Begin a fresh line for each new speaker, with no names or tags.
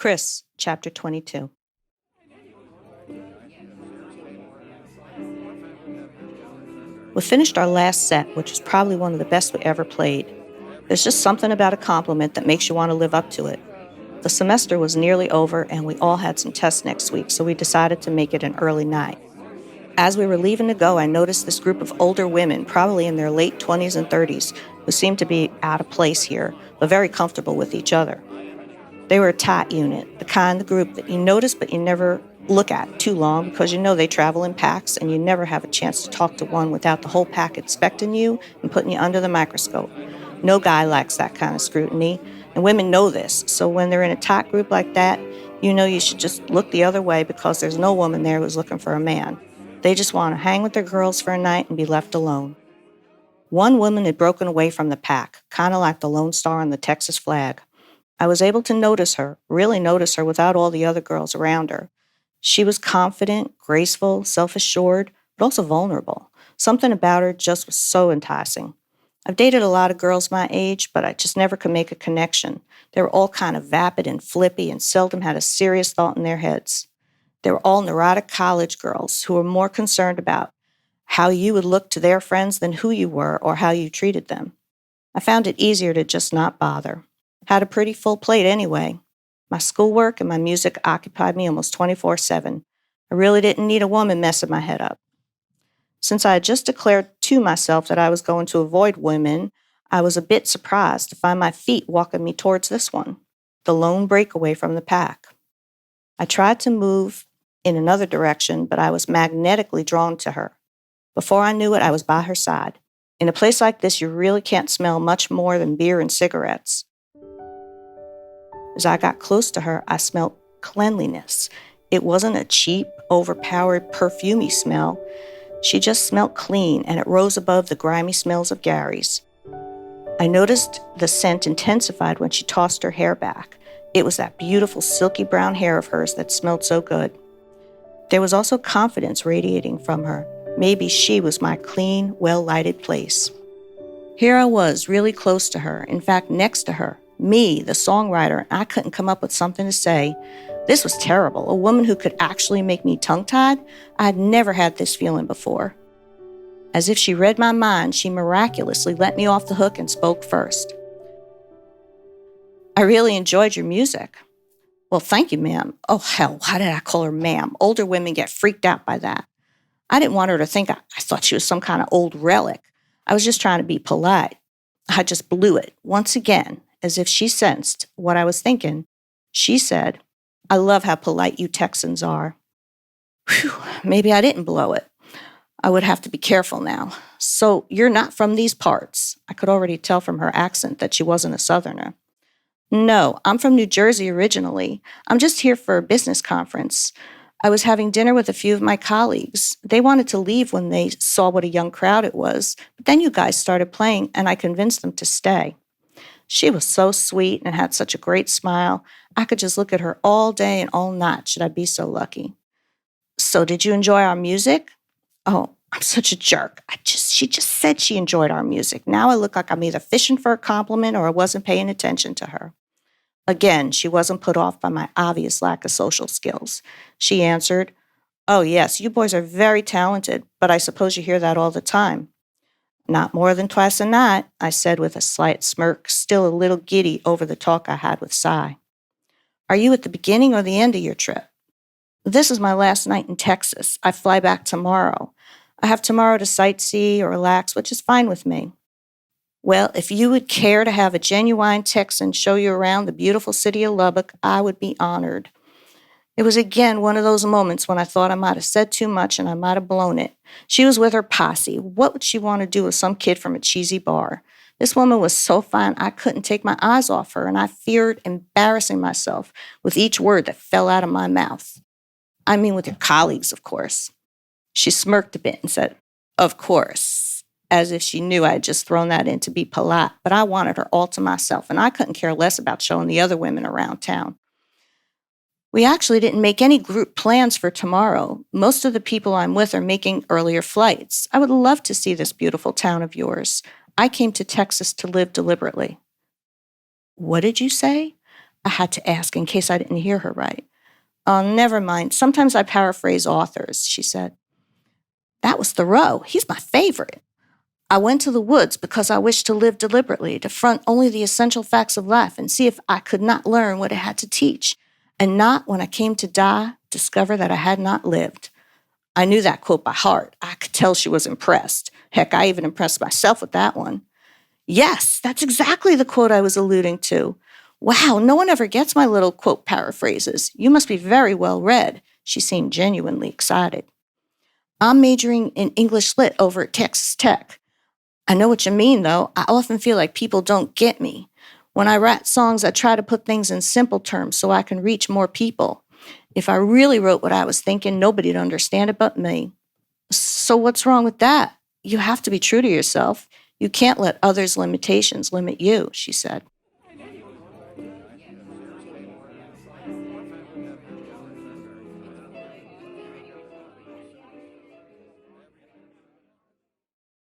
Chris, Chapter 22. We finished our last set, which was probably one of the best we ever played. There's just something about a compliment that makes you want to live up to it. The semester was nearly over, and we all had some tests next week, so we decided to make it an early night. As we were leaving to go, I noticed this group of older women, probably in their late 20s and 30s, who seemed to be out of place here, but very comfortable with each other. They were a tight unit, the kind of group that you notice but you never look at too long because you know they travel in packs and you never have a chance to talk to one without the whole pack inspecting you and putting you under the microscope. No guy likes that kind of scrutiny, and women know this, so when they're in a tight group like that, you know you should just look the other way because there's no woman there who's looking for a man. They just want to hang with their girls for a night and be left alone. One woman had broken away from the pack, kind of like the Lone Star on the Texas flag. I was able to notice her, really notice her without all the other girls around her. She was confident, graceful, self-assured, but also vulnerable. Something about her just was so enticing. I've dated a lot of girls my age, but I just never could make a connection. They were all kind of vapid and flippy and seldom had a serious thought in their heads. They were all neurotic college girls who were more concerned about how you would look to their friends than who you were or how you treated them. I found it easier to just not bother. Had a pretty full plate anyway. My schoolwork and my music occupied me almost 24/7. I really didn't need a woman messing my head up. Since I had just declared to myself that I was going to avoid women, I was a bit surprised to find my feet walking me towards this one, the lone breakaway from the pack. I tried to move in another direction, but I was magnetically drawn to her. Before I knew it, I was by her side. In a place like this, you really can't smell much more than beer and cigarettes. As I got close to her, I smelled cleanliness. It wasn't a cheap, overpowered, perfumey smell. She just smelled clean, and it rose above the grimy smells of Gary's. I noticed the scent intensified when she tossed her hair back. It was that beautiful, silky brown hair of hers that smelled so good. There was also confidence radiating from her. Maybe she was my clean, well-lighted place. Here I was, really close to her, in fact, next to her. Me, the songwriter, and I couldn't come up with something to say. This was terrible. A woman who could actually make me tongue-tied? I had never had this feeling before. As if she read my mind, she miraculously let me off the hook and spoke first. I really enjoyed your music. Well, thank you, ma'am. Oh, hell, why did I call her ma'am? Older women get freaked out by that. I didn't want her to think I thought she was some kind of old relic. I was just trying to be polite. I just blew it. Once again, as if she sensed what I was thinking, she said, I love how polite you Texans are. Whew, maybe I didn't blow it. I would have to be careful now. So you're not from these parts. I could already tell from her accent that she wasn't a Southerner. No, I'm from New Jersey originally. I'm just here for a business conference. I was having dinner with a few of my colleagues. They wanted to leave when they saw what a young crowd it was, but then you guys started playing and I convinced them to stay. She was so sweet and had such a great smile. I could just look at her all day and all night should I be so lucky. So did you enjoy our music? Oh, I'm such a jerk. She just said she enjoyed our music. Now I look like I'm either fishing for a compliment or I wasn't paying attention to her. Again, she wasn't put off by my obvious lack of social skills. She answered, Oh, yes, you boys are very talented, but I suppose you hear that all the time. Not more than twice a night, I said with a slight smirk, still a little giddy over the talk I had with Cy. Are you at the beginning or the end of your trip? This is my last night in Texas. I fly back tomorrow. I have tomorrow to sightsee or relax, which is fine with me. Well, if you would care to have a genuine Texan show you around the beautiful city of Lubbock, I would be honored. It was again one of those moments when I thought I might have said too much and I might have blown it. She was with her posse. What would she want to do with some kid from a cheesy bar? This woman was so fine I couldn't take my eyes off her, and I feared embarrassing myself with each word that fell out of my mouth. I mean with your colleagues, of course. She smirked a bit and said, Of course, as if she knew I had just thrown that in to be polite, but I wanted her all to myself, and I couldn't care less about showing the other women around town. We actually didn't make any group plans for tomorrow. Most of the people I'm with are making earlier flights. I would love to see this beautiful town of yours. I came to Texas to live deliberately. What did you say? I had to ask in case I didn't hear her right. Oh, never mind. Sometimes I paraphrase authors, she said. That was Thoreau. He's my favorite. I went to the woods because I wished to live deliberately, to front only the essential facts of life and see if I could not learn what it had to teach, and not, when I came to die, discover that I had not lived. I knew that quote by heart. I could tell she was impressed. Heck, I even impressed myself with that one. Yes, that's exactly the quote I was alluding to. Wow, no one ever gets my little quote paraphrases. You must be very well read. She seemed genuinely excited. I'm majoring in English Lit over at Texas Tech. I know what you mean, though. I often feel like people don't get me. When I write songs, I try to put things in simple terms so I can reach more people. If I really wrote what I was thinking, nobody'd understand it but me. So what's wrong with that? You have to be true to yourself. You can't let others' limitations limit you, she said.